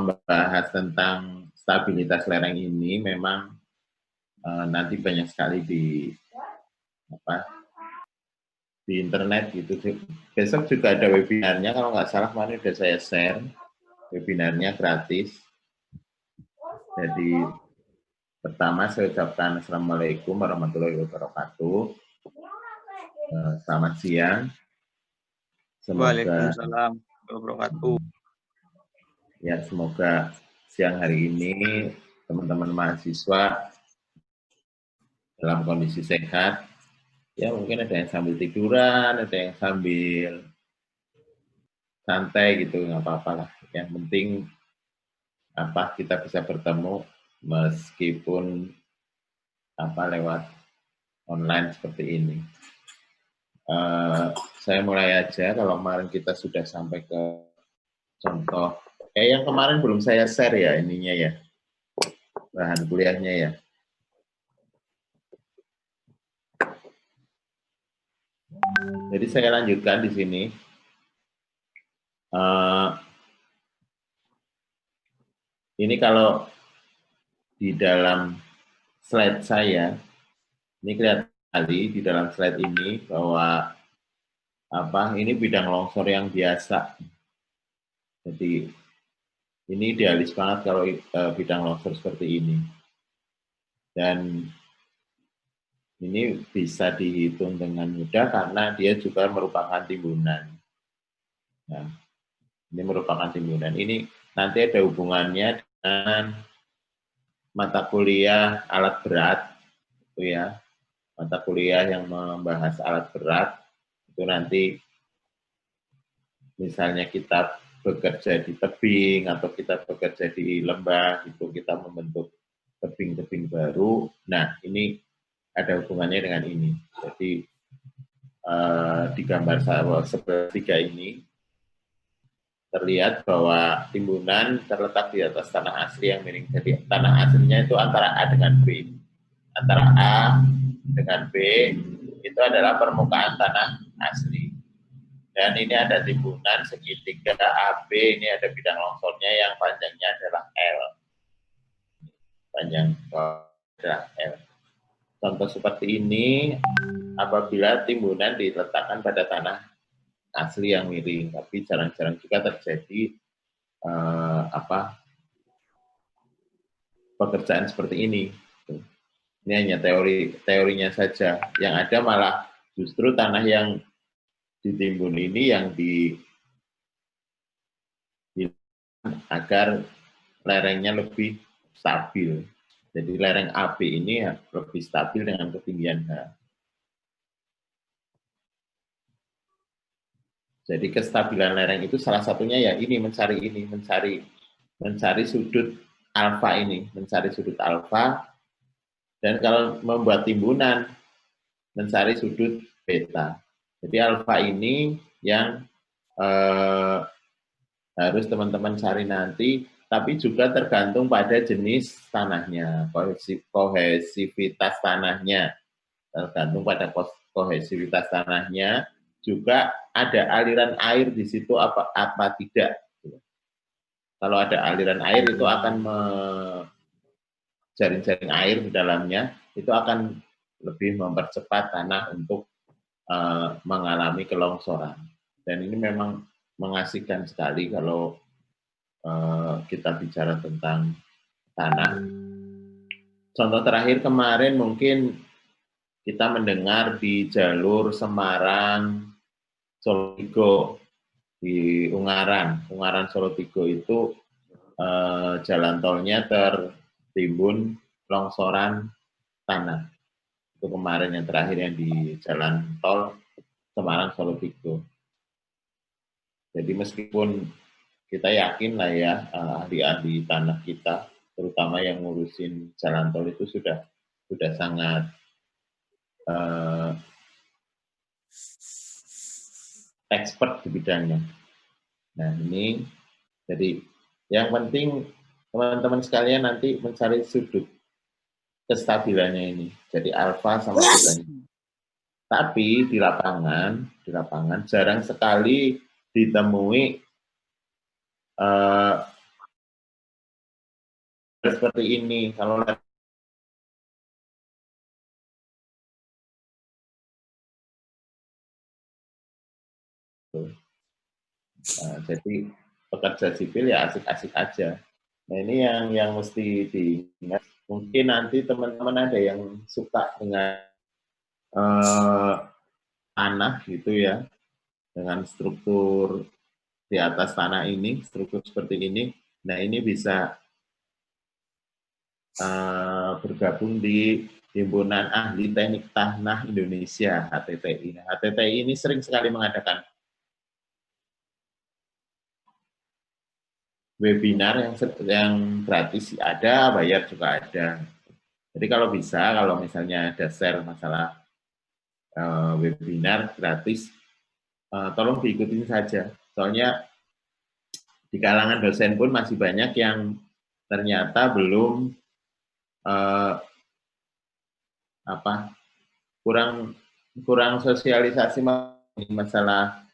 membahas tentang stabilitas lereng ini memang nanti banyak sekali di internet gitu. Besok juga ada webinarnya, kalau nggak salah kemarin sudah saya share, webinarnya gratis. Jadi pertama saya ucapkan Assalamualaikum warahmatullahi wabarakatuh. Selamat siang. Waalaikumsalam warahmatullahi wabarakatuh. Ya, semoga siang hari ini teman-teman mahasiswa dalam kondisi sehat. Ya, mungkin ada yang sambil tiduran, ada yang sambil santai gitu, nggak apa-apa lah. Yang penting kita bisa bertemu meskipun lewat online seperti ini. Saya mulai aja. Kalau kemarin kita sudah sampai ke contoh, yang kemarin belum saya share ya ininya ya, bahan kuliahnya ya. Jadi saya lanjutkan di sini. Ini kalau di dalam slide saya, ini kelihatan sekali di dalam slide ini bahwa ini bidang longsor yang biasa. Jadi ini idealis banget kalau bidang longsor seperti ini. Dan ini bisa dihitung dengan mudah karena dia juga merupakan timbunan. Nah, ini merupakan timbunan. Ini nanti ada hubungannya dengan mata kuliah alat berat, itu ya. Mata kuliah yang membahas alat berat, itu nanti misalnya kita bekerja di tebing atau kita bekerja di lembah, itu kita membentuk tebing-tebing baru. Nah, ini ada hubungannya dengan ini. Jadi di gambar sebelah 3 ini terlihat bahwa timbunan terletak di atas tanah asli yang miring. Jadi tanah aslinya itu antara A dengan B. Antara A dengan B itu adalah permukaan tanah asli. Dan ini ada timbunan segitiga AB, ini ada bidang longsornya yang panjangnya adalah L. Panjang adalah L. Contoh seperti ini apabila timbunan diletakkan pada tanah asli yang miring, tapi jarang-jarang juga terjadi pekerjaan seperti ini. Ini hanya teorinya saja. Yang ada malah justru tanah yang ditimbun ini yang agar lerengnya lebih stabil. Jadi lereng AB ini lebih stabil dengan ketinggian H. Jadi kestabilan lereng itu salah satunya ya ini, mencari sudut alfa ini, mencari sudut alfa, dan kalau membuat timbunan, mencari sudut beta. Jadi alfa ini yang harus teman-teman cari nanti, tapi juga tergantung pada jenis tanahnya, kohesivitas tanahnya, tergantung pada kohesivitas tanahnya, juga ada aliran air di situ apa tidak. Kalau ada aliran air itu akan jaring-jaring air di dalamnya, itu akan lebih mempercepat tanah untuk mengalami kelongsoran. Dan ini memang mengasihkan sekali kalau kita bicara tentang tanah. Contoh terakhir kemarin mungkin kita mendengar di jalur Semarang Solotigo di Ungaran Solotigo itu jalan tolnya tertimbun longsoran tanah. Itu kemarin yang terakhir yang di jalan tol Semarang Solotigo. Jadi meskipun kita yakin lah ya ahli-ahli tanah kita, terutama yang ngurusin jalan tol itu sudah sangat expert di bidangnya. Nah ini, jadi yang penting teman-teman sekalian nanti mencari sudut kestabilannya ini. Jadi alfa sama betanya. Tapi di lapangan jarang sekali ditemui seperti ini. Kalau jadi pekerja sipil ya asik-asik aja. Nah ini yang mesti diingat. Mungkin nanti teman-teman ada yang suka dengan tanah gitu ya, dengan struktur di atas tanah ini, struktur seperti ini. Nah ini bisa bergabung di Himpunan Ahli Teknik Tanah Indonesia (HTTI). Nah, HTTI ini sering sekali mengadakan webinar yang gratis ada, bayar juga ada. Jadi kalau bisa, kalau misalnya ada share masalah webinar gratis, tolong diikutin saja. Soalnya di kalangan dosen pun masih banyak yang ternyata belum kurang sosialisasi masalah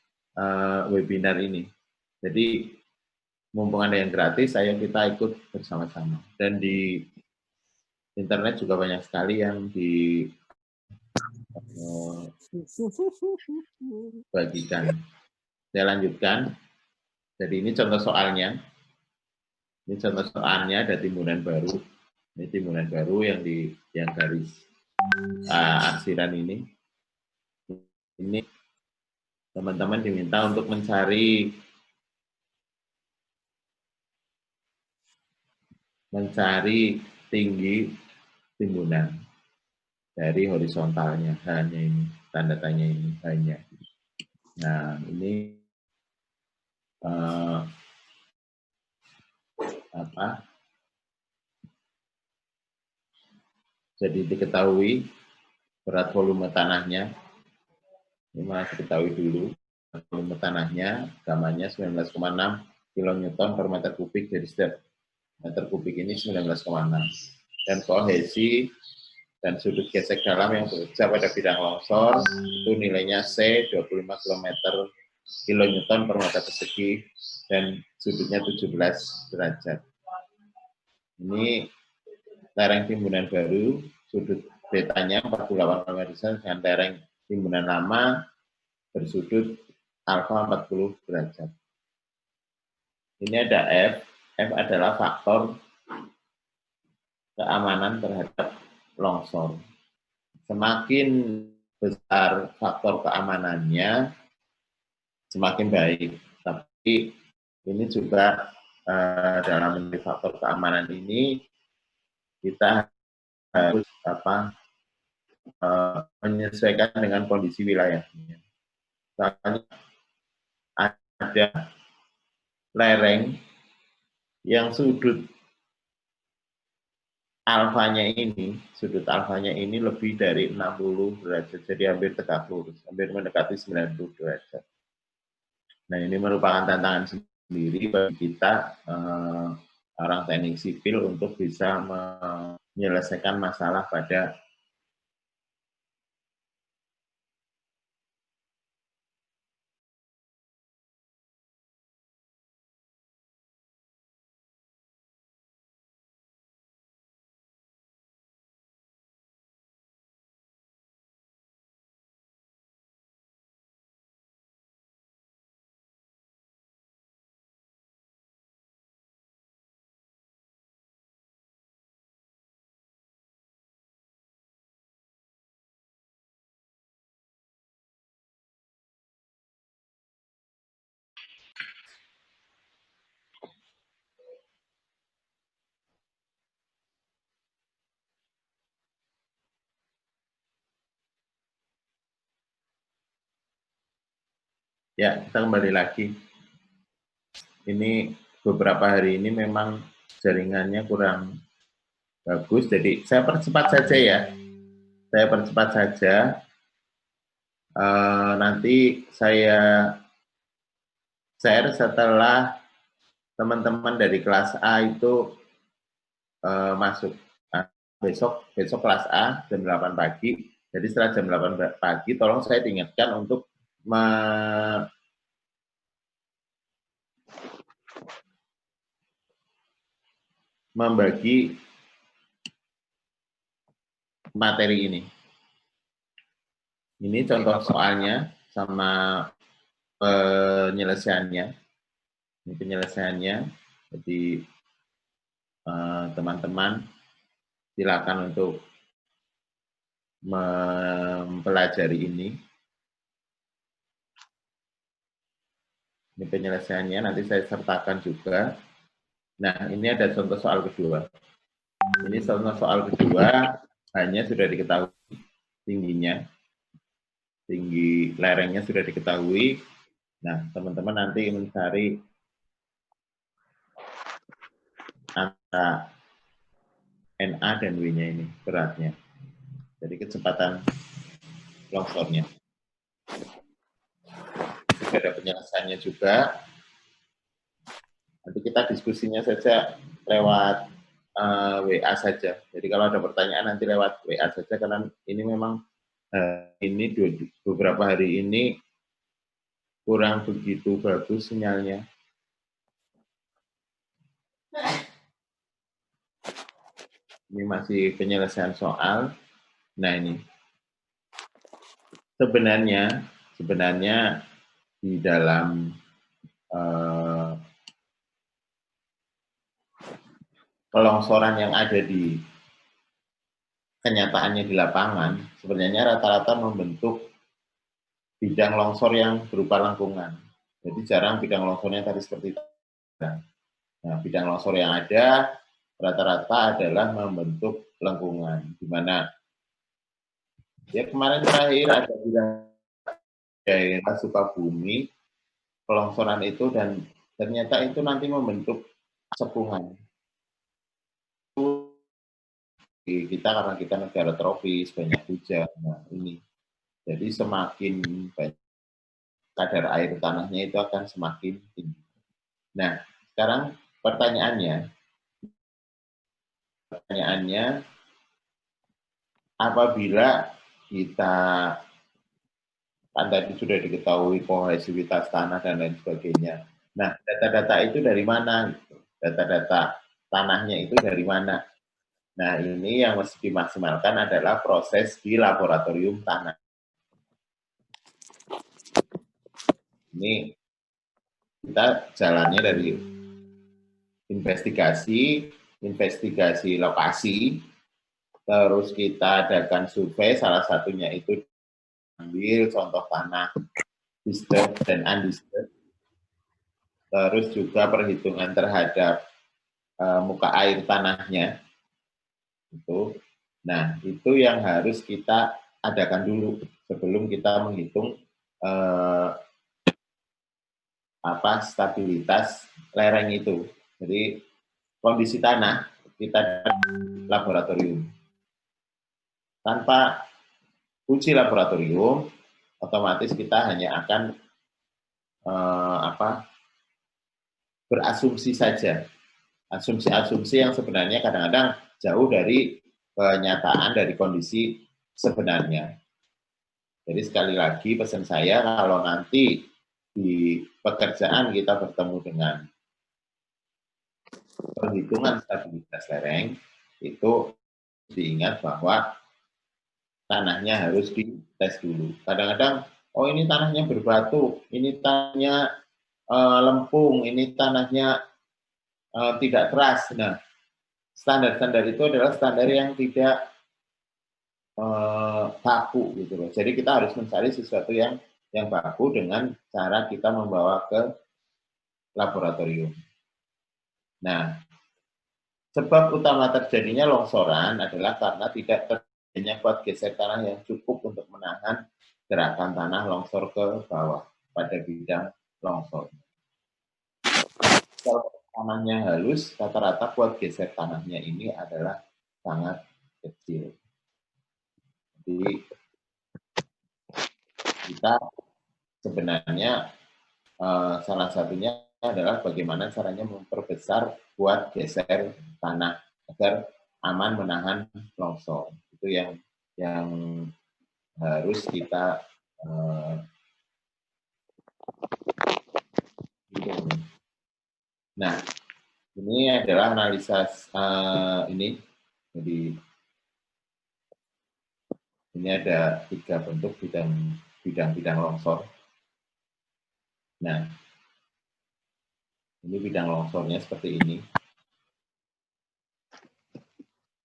webinar ini. Jadi mumpung ada yang gratis, ayo kita ikut bersama-sama. Dan di internet juga banyak sekali yang dibagikan. Saya lanjutkan. Jadi ini contoh soalnya. Ini contoh soalnya ada timbunan baru. Ini timbunan baru yang garis arsiran ini. Ini teman-teman diminta untuk mencari tinggi timbunan dari horizontalnya, hanya ini, tanda tanya ini, hanya. Nah, ini jadi diketahui berat volume tanahnya, ini masih diketahui dulu, volume tanahnya, gamanya 19,6 kilonewton per meter kubik, jadi setiap meter kubik ini 19,6. Dan kohesi dan sudut gesek dalam yang bekerja pada bidang longsor itu nilainya C 25 kilonewton per meter persegi dan sudutnya 17 derajat. Ini lereng timbunan baru, sudut betanya 48 km dengan lereng timbunan lama bersudut alfa 40 derajat. Ini ada F. F adalah faktor keamanan terhadap longsor. Semakin besar faktor keamanannya, semakin baik. Tapi ini juga dalam faktor keamanan ini kita harus menyesuaikan dengan kondisi wilayahnya. Misalnya ada lereng yang sudut alfanya ini lebih dari 60 derajat, jadi hampir tegak lurus, hampir mendekati 90 derajat. Nah, ini merupakan tantangan sendiri bagi kita orang teknik sipil untuk bisa menyelesaikan masalah pada ya, kita kembali lagi. Ini beberapa hari ini memang jaringannya kurang bagus, jadi saya percepat saja ya. Saya percepat saja. Nanti saya share setelah teman-teman dari kelas A itu masuk. Nah, besok kelas A jam 8 pagi. Jadi setelah jam 8 pagi, tolong saya diingatkan untuk membagi materi ini. Ini contoh soalnya sama penyelesaiannya. Ini penyelesaiannya. Jadi teman-teman silakan untuk mempelajari ini. Ini penyelesaiannya, nanti saya sertakan juga. Nah, ini ada contoh soal kedua. Ini contoh soal kedua, hanya sudah diketahui tingginya. Tinggi lerengnya sudah diketahui. Nah, teman-teman nanti mencari angka NA dan W-nya ini, beratnya. Jadi kecepatan longsornya. Ada penyelesaiannya juga. Nanti kita diskusinya saja lewat WA saja. Jadi kalau ada pertanyaan nanti lewat WA saja, karena ini memang ini beberapa hari ini kurang begitu bagus sinyalnya. Ini masih penyelesaian soal. Nah ini sebenarnya di dalam kelongsoran yang ada di kenyataannya di lapangan, sebenarnya rata-rata membentuk bidang longsor yang berupa lengkungan. Jadi jarang bidang longsornya tadi seperti itu. Nah, bidang longsor yang ada rata-rata adalah membentuk lengkungan, di mana ya kemarin terakhir ada bidang daerah Sukabumi, kelongsoran itu, dan ternyata itu nanti membentuk cekungan. Kita karena kita negara tropis, banyak hujan, nah ini. Jadi semakin banyak kadar air tanahnya itu akan semakin tinggi. Nah, sekarang pertanyaannya, apabila kita, kan tadi sudah diketahui kohesivitas tanah dan lain sebagainya. Nah, data-data itu dari mana? Data-data tanahnya itu dari mana? Nah, ini yang mesti dimaksimalkan adalah proses di laboratorium tanah. Ini kita jalannya dari investigasi lokasi, terus kita adakan survei, salah satunya itu ambil contoh tanah disturbed dan undisturbed, terus juga perhitungan terhadap muka air tanahnya. Nah, itu yang harus kita adakan dulu sebelum kita menghitung stabilitas lereng itu. Jadi kondisi tanah kita laboratorium. Tanpa uji laboratorium, otomatis kita hanya akan berasumsi saja. Asumsi-asumsi yang sebenarnya kadang-kadang jauh dari kenyataan dari kondisi sebenarnya. Jadi sekali lagi pesan saya, kalau nanti di pekerjaan kita bertemu dengan perhitungan stabilitas lereng, itu diingat bahwa tanahnya harus dites dulu. Kadang-kadang, oh ini tanahnya berbatu, ini tanahnya lempung, ini tanahnya tidak keras. Nah, standar-standar itu adalah standar yang tidak baku gitu loh. Jadi kita harus mencari sesuatu yang baku dengan cara kita membawa ke laboratorium. Nah, sebab utama terjadinya longsoran adalah karena tidak terjadinya kuat geser tanah yang cukup untuk menahan gerakan tanah longsor ke bawah pada bidang longsor. Kalau tanahnya halus, rata-rata kuat geser tanahnya ini adalah sangat kecil. Jadi kita sebenarnya salah satunya adalah bagaimana caranya memperbesar kuat geser tanah agar aman menahan longsor. Itu yang harus kita Nah, Ini adalah analisa ini. Jadi ini ada 3 bentuk bidang longsor. Nah, ini bidang longsornya seperti ini.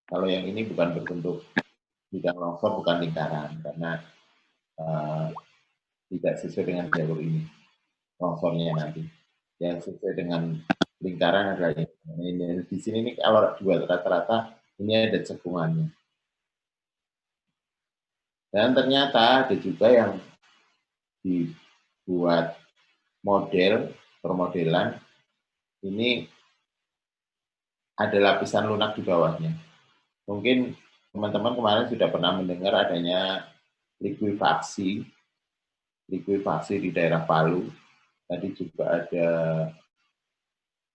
Kalau yang ini bukan berbentuk bidang longsor, bukan lingkaran, karena tidak sesuai dengan jalur ini longsornya nanti. Yang sesuai dengan lingkaran adalah ini. Di sini nih kalau dua rata-rata ini ada cekungannya. Dan ternyata ada juga yang dibuat model permodelan ini ada lapisan lunak di bawahnya. Mungkin teman-teman kemarin sudah pernah mendengar adanya likuifaksi di daerah Palu. Tadi juga ada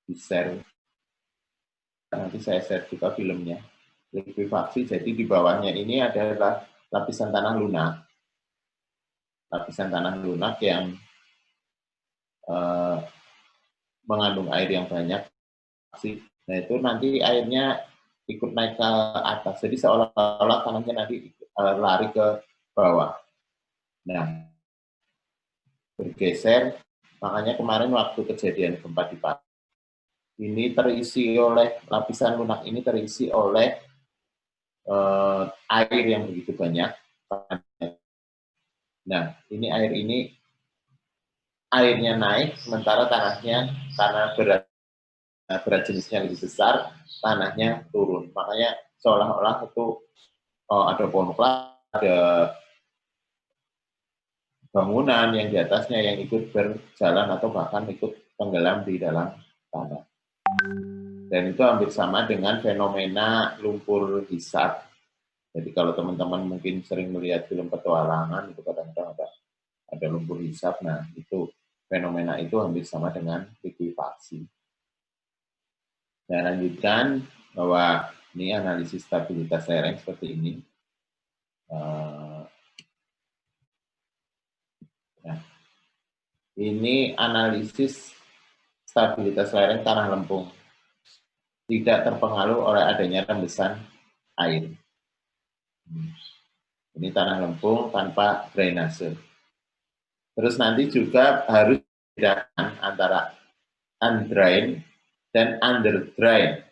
di-share, nanti saya share juga filmnya. Likuifaksi, jadi di bawahnya ini adalah lapisan tanah lunak. Lapisan tanah lunak yang mengandung air yang banyak. Nah itu nanti airnya ikut naik ke atas, jadi seolah-olah tanahnya nanti lari ke bawah. Nah, bergeser, makanya kemarin waktu kejadian gempa di Palu, ini terisi oleh lapisan lunak ini terisi oleh air yang begitu banyak. Nah, ini airnya naik, sementara tanahnya karena berat jenisnya lebih besar, tanahnya turun. Makanya seolah-olah itu ada pohon kelapa, ada bangunan yang di atasnya yang ikut berjalan atau bahkan ikut tenggelam di dalam tanah. Dan itu hampir sama dengan fenomena lumpur hisap. Jadi kalau teman-teman mungkin sering melihat film petualangan, itu kadang-kadang ada lumpur hisap. Nah, itu fenomena itu hampir sama dengan likuifaksi. Saya lanjutkan bahwa ini analisis stabilitas lereng seperti ini. Nah, ini analisis stabilitas lereng tanah lempung. Tidak terpengaruh oleh adanya rembesan air. Ini tanah lempung tanpa drainase. Terus nanti juga harus bedakan antara undrained dan underdrained.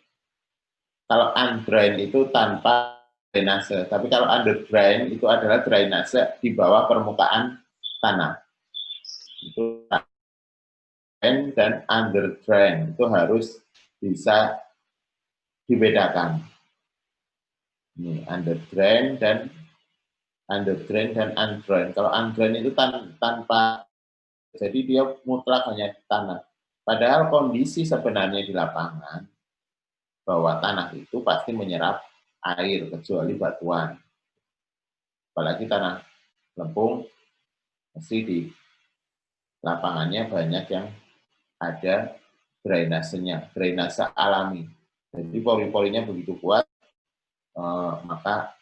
Kalau undrained itu tanpa drainase, tapi kalau underdrained itu adalah drainase di bawah permukaan tanah. Itu drain dan underdrained itu harus bisa dibedakan. Ini underdrained dan undrained. Kalau undrained itu tanpa, jadi dia mutlak hanya tanah. Padahal kondisi sebenarnya di lapangan bahwa tanah itu pasti menyerap air kecuali batuan. Apalagi tanah lempung, mesti di lapangannya banyak yang ada drainasenya, drainase alami. Jadi pori-porinya begitu kuat, maka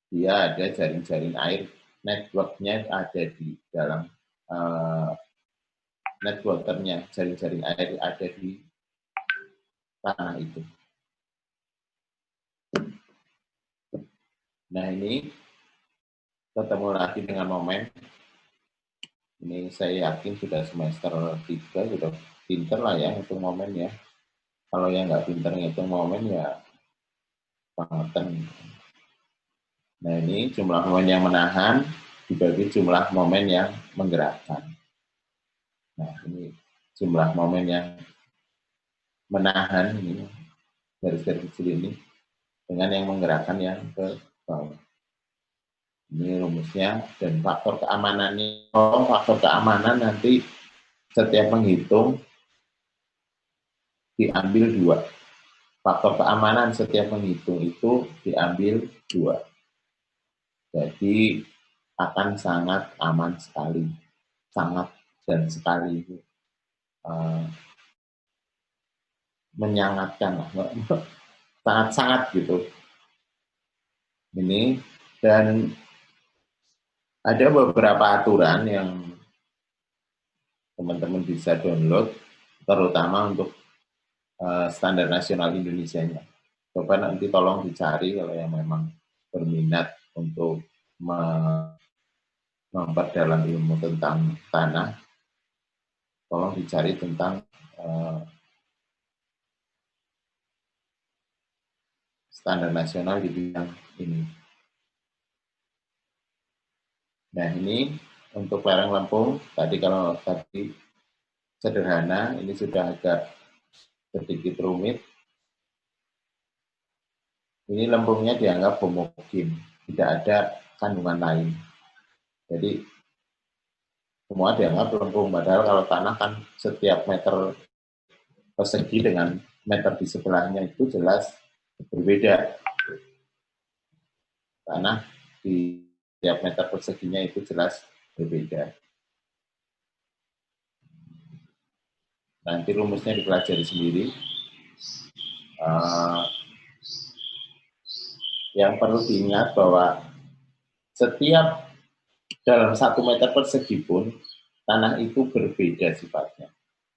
dia ada jaring-jaring air, network-nya ada di dalam network-nya, jaring-jaring air ada di tanah itu. Nah ini ketemu lagi dengan momen. Ini saya yakin sudah semester 3, sudah pinter lah ya hitung momen ya. Kalau yang nggak pinter ngitung momen ya bangetan. Nah ini jumlah momen yang menahan dibagi jumlah momen yang menggerakkan. Nah ini jumlah momen yang menahan ini garis-garis kecil ini dengan yang menggerakkan yang ke bawah. Ini rumusnya dan faktor keamanannya. Faktor keamanan nanti setiap menghitung diambil 2. Faktor keamanan setiap menghitung itu diambil 2. Jadi akan sangat aman sekali, sangat dan sekali menyangatkan, sangat-sangat gitu. Ini dan ada beberapa aturan yang teman-teman bisa download, terutama untuk standar nasional Indonesianya. Coba nanti tolong dicari kalau yang memang berminat untuk memperdalam ilmu tentang tanah, tolong dicari tentang standar nasional di bidang ini. Nah, ini untuk lereng Lempung, tadi kalau tadi sederhana, ini sudah agak sedikit rumit. Ini lempungnya dianggap homogen, tidak ada kandungan lain. Jadi semua dianggap lempung, padahal kalau tanah kan setiap meter persegi dengan meter di sebelahnya itu jelas berbeda. Tanah di setiap meter perseginya itu jelas berbeda. Nanti rumusnya dipelajari sendiri. Yang perlu diingat bahwa setiap dalam 1 meter persegi pun tanah itu berbeda sifatnya.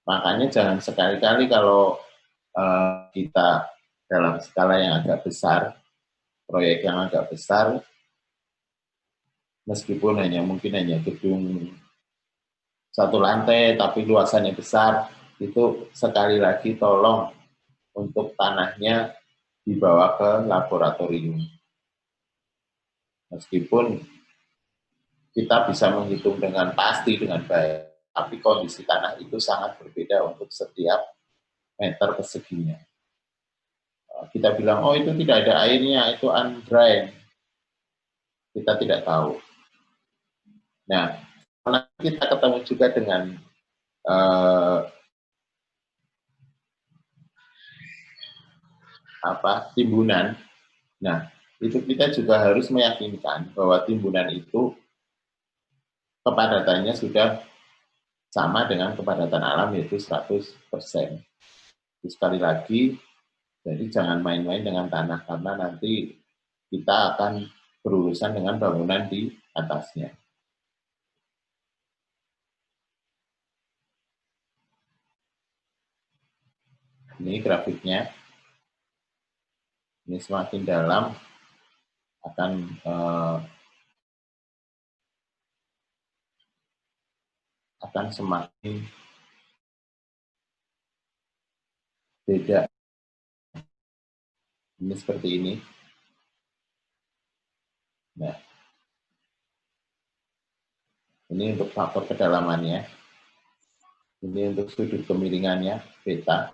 Makanya jangan sekali-kali kalau kita dalam skala yang agak besar, proyek yang agak besar, meskipun mungkin hanya gedung 1 lantai tapi luasannya besar, itu sekali lagi tolong untuk tanahnya dibawa ke laboratorium. Meskipun kita bisa menghitung dengan pasti, dengan baik, tapi kondisi tanah itu sangat berbeda untuk setiap meter perseginya. Kita bilang, oh itu tidak ada airnya, itu undrained. Kita tidak tahu. Nah, kita ketemu juga dengan timbunan. Nah, itu kita juga harus meyakinkan bahwa timbunan itu kepadatannya sudah sama dengan kepadatan alam, yaitu 100%. Terus sekali lagi, jadi jangan main-main dengan tanah, karena nanti kita akan berurusan dengan bangunan di atasnya. Ini grafiknya. Ini semakin dalam akan semakin beda. Ini seperti ini. Nah, ini untuk faktor kedalamannya. Ini untuk sudut kemiringannya, beta,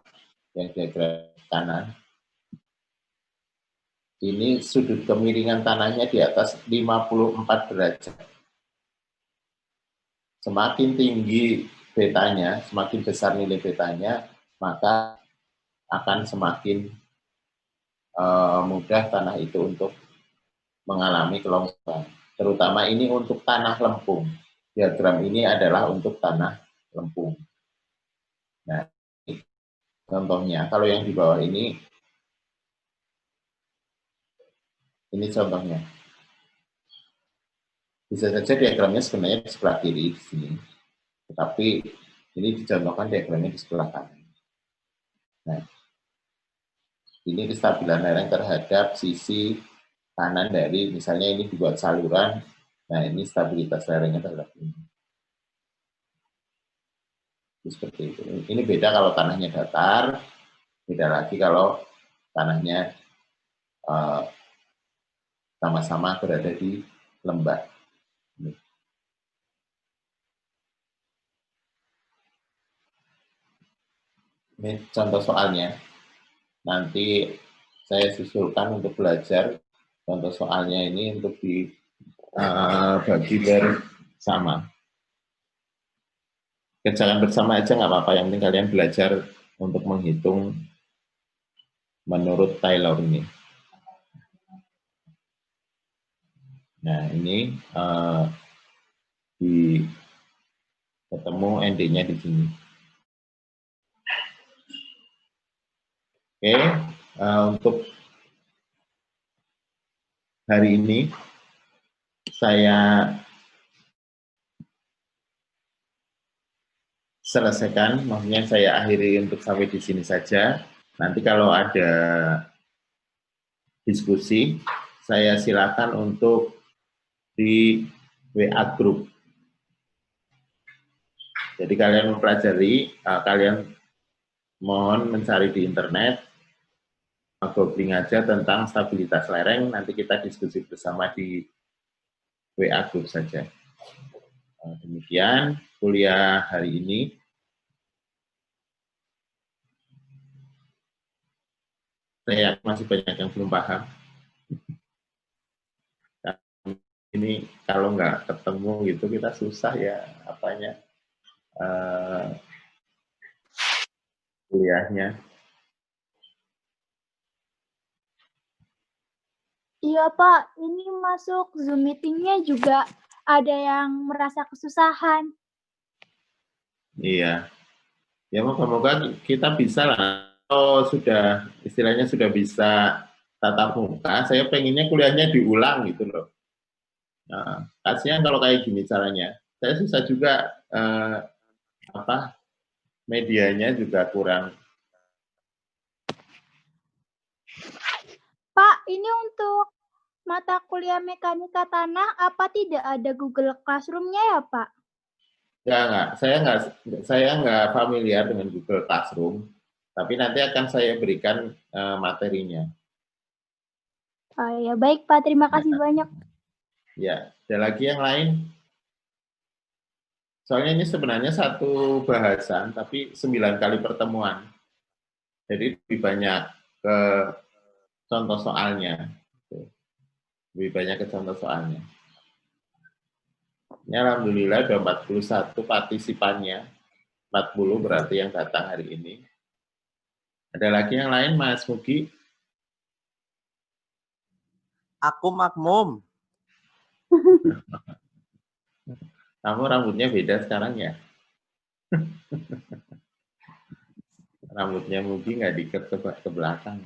yang diagram kanan. Ini sudut kemiringan tanahnya di atas 54 derajat. Semakin tinggi betanya, semakin besar nilai betanya, maka akan semakin mudah tanah itu untuk mengalami kelongsoran. Terutama ini untuk tanah lempung. Diagram ini adalah untuk tanah lempung. Nah, contohnya, kalau yang di bawah ini contohnya. Bisa saja diagramnya sebenarnya di sebelah kiri di sini, tetapi ini dicontohkan diagramnya di sebelah kanan. Nah, ini kestabilan lereng terhadap sisi kanan dari, misalnya ini dibuat saluran, nah ini stabilitas lerengnya terhadap ini. Seperti itu. Ini beda kalau tanahnya datar, beda lagi kalau tanahnya sama-sama berada di lembah. Ini contoh soalnya. Nanti saya susulkan untuk belajar contoh soalnya ini untuk dibagi bersama. Kerjakan bersama aja nggak apa-apa, yang penting kalian belajar untuk menghitung menurut Taylor ini. Nah, ini ketemu ND-nya di sini. Oke, untuk hari ini saya selesaikan, maksudnya saya akhiri untuk sampai di sini saja. Nanti kalau ada diskusi, saya silakan untuk di WA Group. Jadi kalian mempelajari, kalian mohon mencari di internet, googling aja tentang stabilitas lereng, nanti kita diskusi bersama di WA Group saja. Demikian kuliah hari ini. Saya masih banyak yang belum paham. Ini kalau nggak ketemu gitu kita susah ya apanya kuliahnya. Iya Pak, ini masuk Zoom meeting-nya juga ada yang merasa kesusahan. Iya. Ya moga-moga kita bisa lah. Oh sudah istilahnya sudah bisa tatap muka, saya pengennya kuliahnya diulang gitu loh. Nah, kasihan kalau kayak gini caranya. Saya susah juga medianya juga kurang. Pak, ini untuk mata kuliah mekanika tanah apa tidak ada Google Classroom-nya ya Pak? Enggak. Saya nggak familiar dengan Google Classroom. Tapi nanti akan saya berikan materinya. Oh ya baik Pak, terima kasih banyak. Ya, ada lagi yang lain? Soalnya ini sebenarnya satu bahasan, tapi 9 kali pertemuan. Jadi lebih banyak ke contoh soalnya. Lebih banyak ke contoh soalnya. Ya, alhamdulillah ada 41 partisipannya. 40 berarti yang datang hari ini. Ada lagi yang lain, Mas Mugi? Aku makmum. Kamu rambutnya beda sekarang ya? Rambutnya Mugi nggak diikat ke belakang.